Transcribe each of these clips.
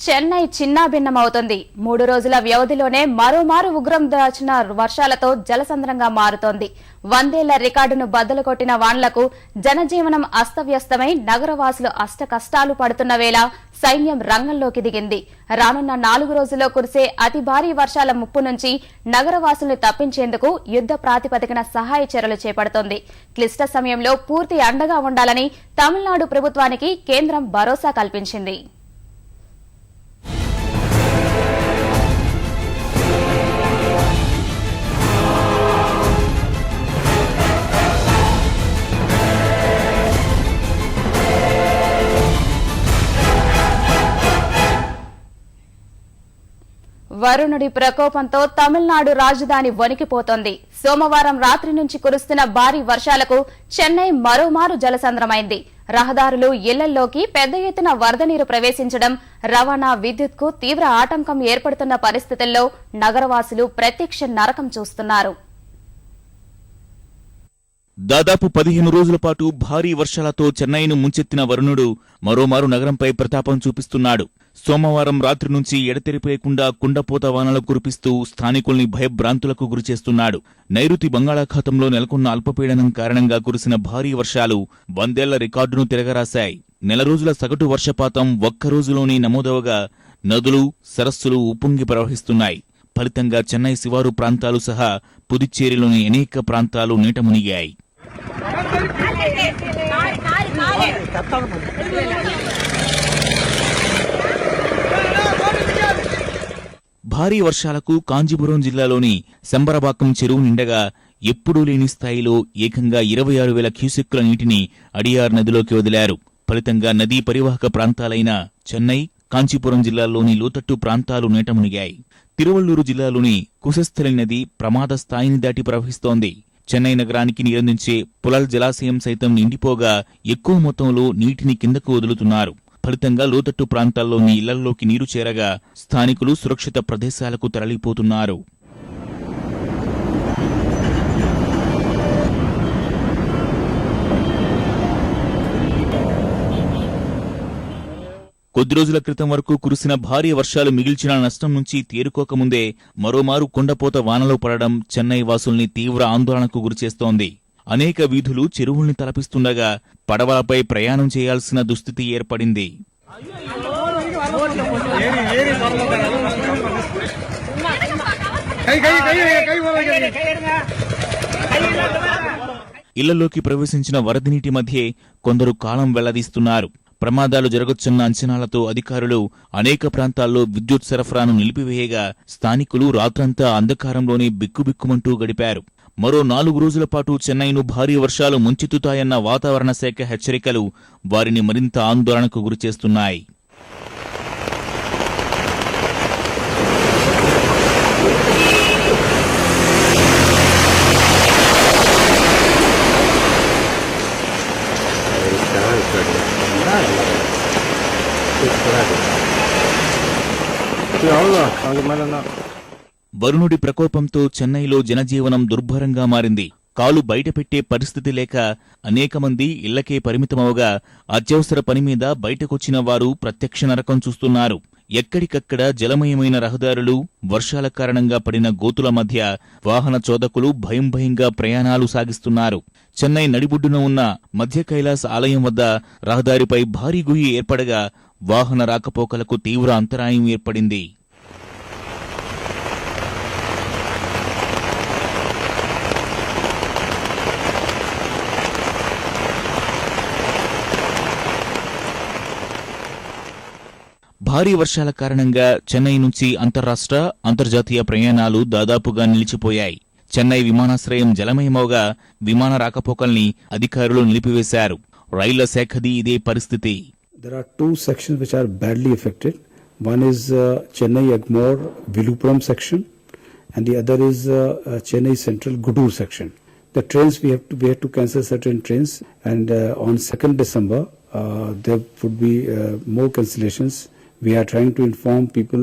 చెన్నై చిన్నాభిన్నమవుతోంది. 3 రోజుల వ్యవధిలోనే మరోమారు ఉగ్రం దాచిన వర్షాలతో జలసంద్రంగా మారుతోంది. 100 ఏళ్ల రికార్డును బద్దలు కొట్టిన వానలకు జనజీవనం అస్తవ్యస్తమై నగరవాసులు అష్టకష్టాలు పడుతున్న వేళ సైన్యం రంగంలోకి దిగింది. రానున్న 4 రోజుల్లో కురిసే అతి భారీ వర్షాల ముప్పు నుంచి నగరవాసుల్ని తప్పించేందుకు యుద్ద ప్రాతిపదికన సహాయ చర్యలు చేపడుతోంది. క్లిష్ట సమయంలో పూర్తి అండగా ఉండాలని తమిళనాడు ప్రభుత్వానికి కేంద్రం భరోసా కల్పించింది. వరుణుడి ప్రకోపంతో తమిళనాడు రాజధాని వణికిపోతోంది. సోమవారం రాత్రి నుంచి కురుస్తున్న భారీ వర్షాలకు చెన్నై మరోమారు జలసంద్రమైంది. రహదారులు, ఇళ్లల్లోకి పెద్ద ఎత్తున వరద నీరు ప్రవేశించడం, రవాణా, విద్యుత్కు తీవ్ర ఆటంకం ఏర్పడుతున్న పరిస్థితుల్లో నగరవాసులు ప్రత్యక్ష నరకం చూస్తున్నారు. దాదాపు 15 రోజుల పాటు భారీ వర్షాలతో చెన్నైను ముంచెత్తిన వరుణుడు మరోమారు నగరంపై ప్రతాపం చూపిస్తున్నాడు. సోమవారం రాత్రి నుంచి ఎడతెరిపి లేకుండా కుండపోత వానలు కురిపిస్తూ స్థానికుల్ని భయభ్రాంతులకు గురిచేస్తున్నాడు. నైరుతి బంగాళాఖాతంలో నెలకొన్న అల్పపీడనం కారణంగా కురిసిన భారీ వర్షాలు 100 ఏళ్ల రికార్డును తిరగరాశాయి. నెల రోజుల సగటు వర్షపాతం ఒక్కరోజులోనే నమోదవగా నదులు, సరస్సులు ఉప్పొంగి ప్రవహిస్తున్నాయి. ఫలితంగా చెన్నై శివారు ప్రాంతాలు సహా పుదుచ్చేరిలోని అనేక ప్రాంతాలు నీట మునిగాయి. భారీ వర్షాలకు కాంజీపురం జిల్లాలోని శంబరబాకం చెరువు నిండగా ఎప్పుడూ లేని స్థాయిలో ఏకంగా 26,000 క్యూసెక్కుల నీటిని అడియార్ నదిలోకి వదిలారు. ఫలితంగా నదీ పరివాహక ప్రాంతాలైన చెన్నై, కాంచీపురం జిల్లాల్లోని లోతట్టు ప్రాంతాలు నీట మునిగాయి. తిరువళ్లూరు జిల్లాలోని కుశస్థలి నది ప్రమాద స్థాయిని దాటి ప్రవహిస్తోంది. చెన్నై నగరానికి నీరందించే పులల్ జలాశయం సైతం నిండిపోగా ఎక్కువ మొత్తంలో నీటిని కిందకు వదులుతున్నారు. ఫలితంగా లోతట్టు ప్రాంతాల్లోని ఇళ్లల్లోకి నీరు చేరగా స్థానికులు సురక్షిత ప్రదేశాలకు తరలిపోతున్నారు. కొద్ది రోజుల క్రితం వరకు కురిసిన భారీ వర్షాలు మిగిల్చిన నష్టం నుంచి తేరుకోకముందే మరోమారు కుండపోత వానలో పడడం చెన్నై వాసుల్ని తీవ్ర ఆందోళనకు గురిచేస్తోంది. అనేక వీధులు చెరువుల్ని తలపిస్తుండగా పడవలపై ప్రయాణం చేయాల్సిన దుస్థితి ఏర్పడింది. ఇళ్లలోకి ప్రవేశించిన వరద నీటి మధ్యే కొందరు కాలం వెళ్లదీస్తున్నారు. ప్రమాదాలు జరగొచ్చన్న అంచనాలతో అధికారులు అనేక ప్రాంతాల్లో విద్యుత్ సరఫరాను నిలిపివేయగా స్థానికులు రాత్రంతా అంధకారంలోనే బిక్కుబిక్కుమంటూ గడిపారు. మరో 4 రోజుల పాటు చెన్నైను భారీ వర్షాలు ముంచెత్తుతాయన్న వాతావరణ శాఖ హెచ్చరికలు వారిని మరింత ఆందోళనకు గురిచేస్తున్నాయి. వరుణుడి ప్రకోపంతో చెన్నైలో జనజీవనం దుర్భరంగా మారింది. కాలు బయటపెట్టే పరిస్థితి లేక అనేక మంది ఇళ్లకే పరిమితమవగా అత్యవసర పని మీద బయటకొచ్చిన వారు ప్రత్యక్ష నరకం చూస్తున్నారు. ఎక్కడికక్కడ జలమయమైన రహదారులు, వర్షాల కారణంగా పడిన గోతుల మధ్య వాహన చోదకులు భయంగా ప్రయాణాలు సాగిస్తున్నారు. చెన్నై నడిబొడ్డున ఉన్న మధ్య కైలాస్ ఆలయం వద్ద రహదారిపై భారీ గుయ్యి ఏర్పడగా వాహన రాకపోకలకు తీవ్ర అంతరాయం ఏర్పడింది. భారీ వర్షాల కారణంగా చెన్నై నుంచి అంతర్రాష్ట్ర, అంతర్జాతీయ ప్రయాణాలు దాదాపుగా నిలిచిపోయాయి. చెన్నై విమానాశ్రయం జలమయమవగా విమాన రాకపోకల్ని అధికారులు నిలిపివేశారు. రైళ్ల శాఖది ఇదే పరిస్థితి. There are 2 sections which are badly affected. One is Chennai Egmore Vilupuram section and the other is Chennai Central Gudur section. The trains we had to cancel certain trains and on 2nd December there would be more cancellations We are trying to inform people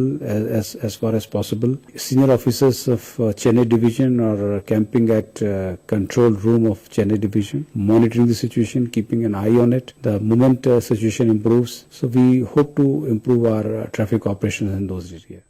as far as possible. Senior officers of Chennai division are camping at control room of Chennai division, monitoring the situation, keeping an eye on it. The moment situation improves, so we hope to improve our traffic operations in those areas.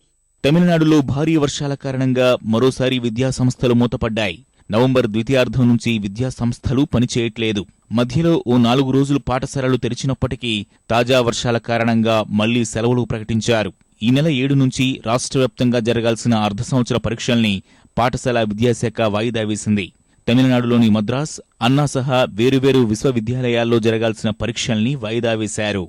తమిళనాడులో భారీ వర్షాల కారణంగా మరోసారి విద్యా సంస్థలు మూతపడ్డాయి. November ద్వితీయార్ధం నుంచి విద్యా సంస్థలు పనిచేయట్లేదు. మధ్యలో ఓ 4 రోజులు పాఠశాలలు తెరిచినప్పటికీ తాజా వర్షాల కారణంగా మళ్లీ సెలవులు ప్రకటించారు. ఈ నెల 7 నుంచి రాష్ట్ర వ్యాప్తంగా జరగాల్సిన అర్ధ సంవత్సర పరీక్షల్ని పాఠశాల విద్యాశాఖ వాయిదా వేసింది. తమిళనాడులోని మద్రాస్, అన్నా సహా వేరువేరు విశ్వవిద్యాలయాల్లో జరగాల్సిన పరీక్షల్ని వాయిదా వేశారు.